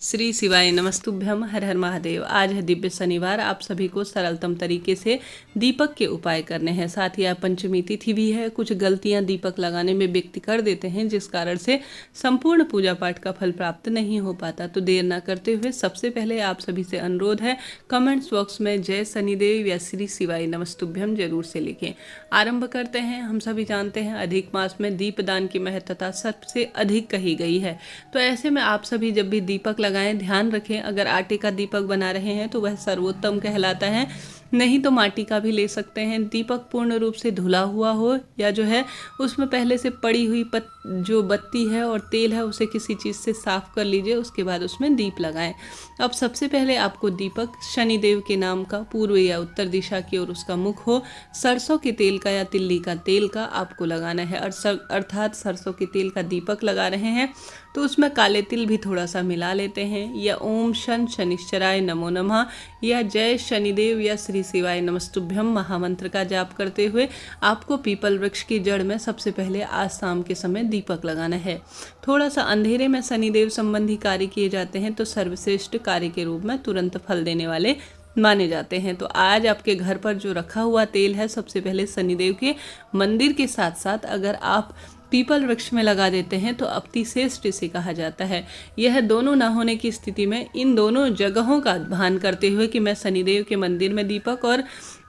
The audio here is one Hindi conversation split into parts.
श्री शिवाय नमस्तुभ्यम। हर हर महादेव। आज है दिव्य शनिवार। आप सभी को सरलतम तरीके से दीपक के उपाय करने हैं। साथ ही आज पंचमी तिथि भी है। कुछ गलतियां दीपक लगाने में व्यक्ति कर देते हैं, जिस कारण से संपूर्ण पूजा पाठ का फल प्राप्त नहीं हो पाता। तो देर ना करते हुए सबसे पहले आप सभी से अनुरोध है, कमेंट्स बॉक्स में जय शनिदेव या श्री शिवाय नमस्तुभ्यम जरूर से लिखें। आरंभ करते हैं। हम सभी जानते हैं अधिक मास में दीपदान की महत्वता सबसे अधिक कही गई है। तो ऐसे में आप सभी जब भी दीपक लगाएं, ध्यान रखें अगर आटे का दीपक बना रहे हैं तो वह सर्वोत्तम कहलाता है, नहीं तो माटी का भी ले सकते हैं। दीपक पूर्ण रूप से धुला हुआ हो या जो है उसमें पहले से पड़ी हुई जो बत्ती है और तेल है उसे किसी चीज़ से साफ कर लीजिए, उसके बाद उसमें दीप लगाएं। अब सबसे पहले आपको दीपक शनिदेव के नाम का पूर्व या उत्तर दिशा की ओर उसका मुख हो, सरसों के तेल का या तिल्ली का तेल का आपको लगाना है। अर्थात सरसों के तेल का दीपक लगा रहे हैं तो उसमें काले तिल भी थोड़ा सा मिला लेते हैं, या ओम शन शनिश्चराय नमो नमः या जय शनिदेव या श्री शिवाय नमस्तुभ्यम महामंत्र का जाप करते हुए आपको पीपल वृक्ष की जड़ में सबसे पहले आज शाम के समय दीपक लगाना है। थोड़ा सा अंधेरे में शनिदेव संबंधी कार्य किए जाते हैं तो सर्वश्रेष्ठ कार्य के रूप में तुरंत फल देने वाले माने जाते हैं। तो आज आपके घर पर जो रखा हुआ तेल है, सबसे पहले शनिदेव के मंदिर के साथ साथ अगर आप पीपल वृक्ष में लगा देते हैं तो अतिश्रेष्ठ इसे कहा जाता है। यह दोनों न होने की स्थिति में इन दोनों जगहों का भान करते हुए कि मैं शनिदेव के मंदिर में दीपक और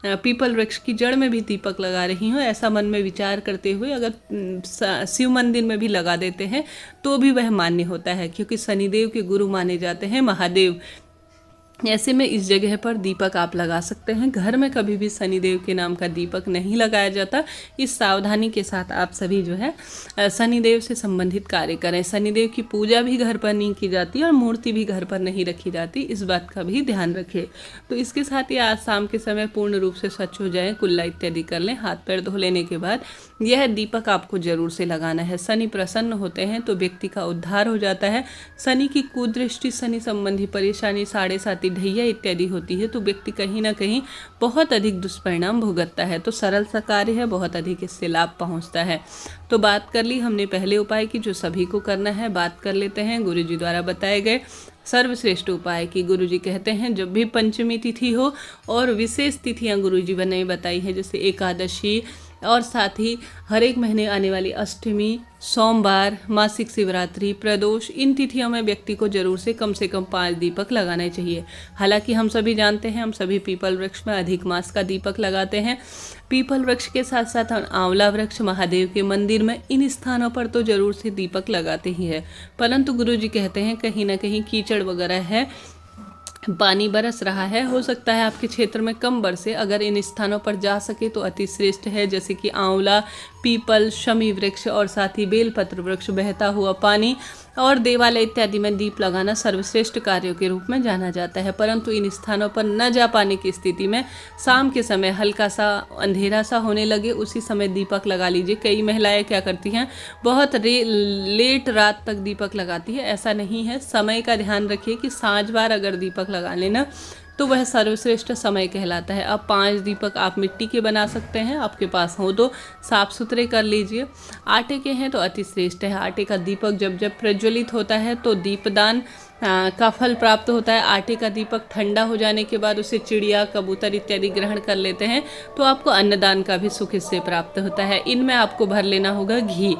पीपल वृक्ष की जड़ में भी दीपक लगा रही हूँ, ऐसा मन में विचार करते हुए अगर शिव मंदिर में भी लगा देते हैं तो भी वह मान्य होता है, क्योंकि शनिदेव के गुरु माने जाते हैं महादेव। ऐसे में इस जगह पर दीपक आप लगा सकते हैं। घर में कभी भी शनिदेव के नाम का दीपक नहीं लगाया जाता। इस सावधानी के साथ आप सभी जो है शनिदेव से संबंधित कार्य करें। शनिदेव की पूजा भी घर पर नहीं की जाती और मूर्ति भी घर पर नहीं रखी जाती, इस बात का भी ध्यान रखें। तो इसके साथ ही आज शाम के समय पूर्ण रूप से स्वच्छ हो जाएं, कुल्ला इत्यादि कर लें। हाथ पैर धो लेने के बाद यह दीपक आपको जरूर से लगाना है। शनि प्रसन्न होते हैं तो व्यक्ति का उद्धार हो जाता है। शनि की कुदृष्टि, शनि संबंधी परेशानी, साढ़े साती, ढैया इत्यादि होती है तो व्यक्ति कहीं ना कहीं बहुत अधिक दुष्परिणाम भुगतता है। तो सरल सा कार्य है, बहुत अधिक इससे लाभ पहुंचता है। तो बात कर ली हमने पहले उपाय की जो सभी को करना है। बात कर लेते हैं गुरु जी द्वारा बताए गए सर्वश्रेष्ठ उपाय की। गुरु जी कहते हैं जब भी पंचमी तिथि हो और विशेष तिथियां गुरु जी ने बताई है, जैसे एकादशी और साथ ही हर एक महीने आने वाली अष्टमी, सोमवार, मासिक शिवरात्रि, प्रदोष, इन तिथियों में व्यक्ति को जरूर से कम 5 दीपक लगाने चाहिए। हालांकि हम सभी जानते हैं, हम सभी पीपल वृक्ष में अधिक मास का दीपक लगाते हैं। पीपल वृक्ष के साथ साथ हम आंवला वृक्ष, महादेव के मंदिर में, इन स्थानों पर तो जरूर से दीपक लगाते ही है। परंतु गुरु जी कहते हैं कहीं ना कहीं कीचड़ वगैरह है, पानी बरस रहा है, हो सकता है आपके क्षेत्र में कम बरसे, अगर इन स्थानों पर जा सके तो अति श्रेष्ठ है। जैसे कि आंवला, पीपल, शमी वृक्ष और साथ ही बेलपत्र वृक्ष, बहता हुआ पानी और देवालय इत्यादि में दीप लगाना सर्वश्रेष्ठ कार्यों के रूप में जाना जाता है। परंतु इन स्थानों पर न जा पाने की स्थिति में शाम के समय हल्का सा अंधेरा सा होने लगे उसी समय दीपक लगा लीजिए। कई महिलाएं क्या करती हैं, बहुत लेट रात तक दीपक लगाती है, ऐसा नहीं है। समय का ध्यान रखिए कि सांझ बार अगर दीपक लगा लेना तो वह सर्वश्रेष्ठ समय कहलाता है। अब 5 दीपक आप मिट्टी के बना सकते हैं, आपके पास हो तो साफ सुथरे कर लीजिए। आटे के हैं तो अति श्रेष्ठ है। आटे का दीपक जब जब प्रज्वलित होता है तो दीपदान का फल प्राप्त होता है। आटे का दीपक ठंडा हो जाने के बाद उसे चिड़िया, कबूतर इत्यादि ग्रहण कर लेते हैं तो आपको अन्नदान का भी सुख इससे प्राप्त होता है। इनमें आपको भर लेना होगा घी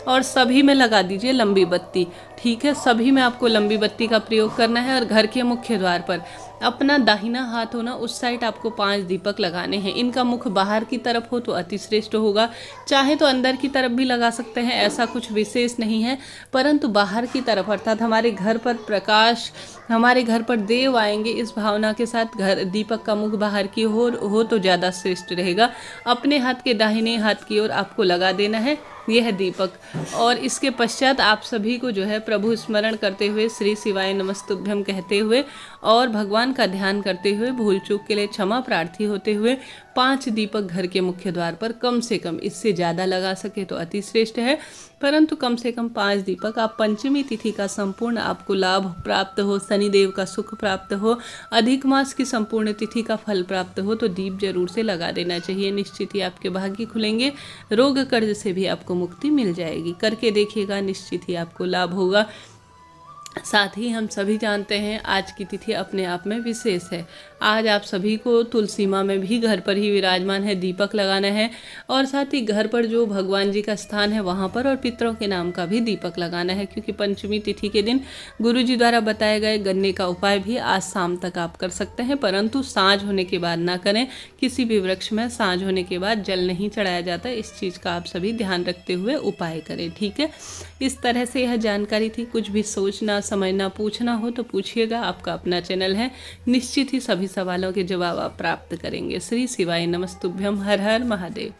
और सभी में लगा दीजिए लंबी बत्ती। ठीक है, सभी में आपको लंबी बत्ती का प्रयोग करना है और घर के मुख्य द्वार पर अपना दाहिना हाथ होना उस साइड आपको 5 दीपक लगाने हैं। इनका मुख बाहर की तरफ हो तो अति श्रेष्ठ होगा, चाहे तो अंदर की तरफ भी लगा सकते हैं, ऐसा कुछ विशेष नहीं है। परंतु बाहर की तरफ अर्थात हमारे घर पर प्रकाश, हमारे घर पर देव आएंगे, इस भावना के साथ घर दीपक का मुख बाहर की हो तो ज़्यादा श्रेष्ठ रहेगा। अपने हाथ के दाहिने हाथ की ओर आपको लगा देना है यह दीपक। और इसके पश्चात आप सभी को जो है प्रभु स्मरण करते हुए, श्री शिवाय नमस्तुभ्यम कहते हुए और भगवान का ध्यान करते हुए, भूल चूक के लिए क्षमा प्रार्थी होते हुए 5 दीपक घर के मुख्य द्वार पर कम से कम, इससे ज़्यादा लगा सके तो अति श्रेष्ठ है, परंतु कम से कम 5 दीपक आप पंचमी तिथि का संपूर्ण आपको लाभ प्राप्त हो, शनिदेव का सुख प्राप्त हो, अधिक मास की संपूर्ण तिथि का फल प्राप्त हो तो दीप जरूर से लगा देना चाहिए। निश्चित ही आपके भाग्य खुलेंगे, रोग कर्ज से भी आपको मुक्ति मिल जाएगी। करके देखिएगा, निश्चित ही आपको लाभ होगा। साथ ही हम सभी जानते हैं आज की तिथि अपने आप में विशेष है। आज आप सभी को तुलसी माँ में भी घर पर ही विराजमान है दीपक लगाना है, और साथ ही घर पर जो भगवान जी का स्थान है वहाँ पर और पितरों के नाम का भी दीपक लगाना है, क्योंकि पंचमी तिथि के दिन गुरु जी द्वारा बताए गए गन्ने का उपाय भी आज शाम तक आप कर सकते हैं, परंतु साँझ होने के बाद ना करें। किसी भी वृक्ष में साँझ होने के बाद जल नहीं चढ़ाया जाता, इस चीज़ का आप सभी ध्यान रखते हुए उपाय करें, ठीक है। इस तरह से यह जानकारी थी। कुछ भी सोचना समझना पूछना हो तो पूछिएगा, आपका अपना चैनल है, निश्चित ही सभी सवालों के जवाब आप प्राप्त करेंगे। श्री शिवाय नमस्तुभ्यम। हर हर महादेव।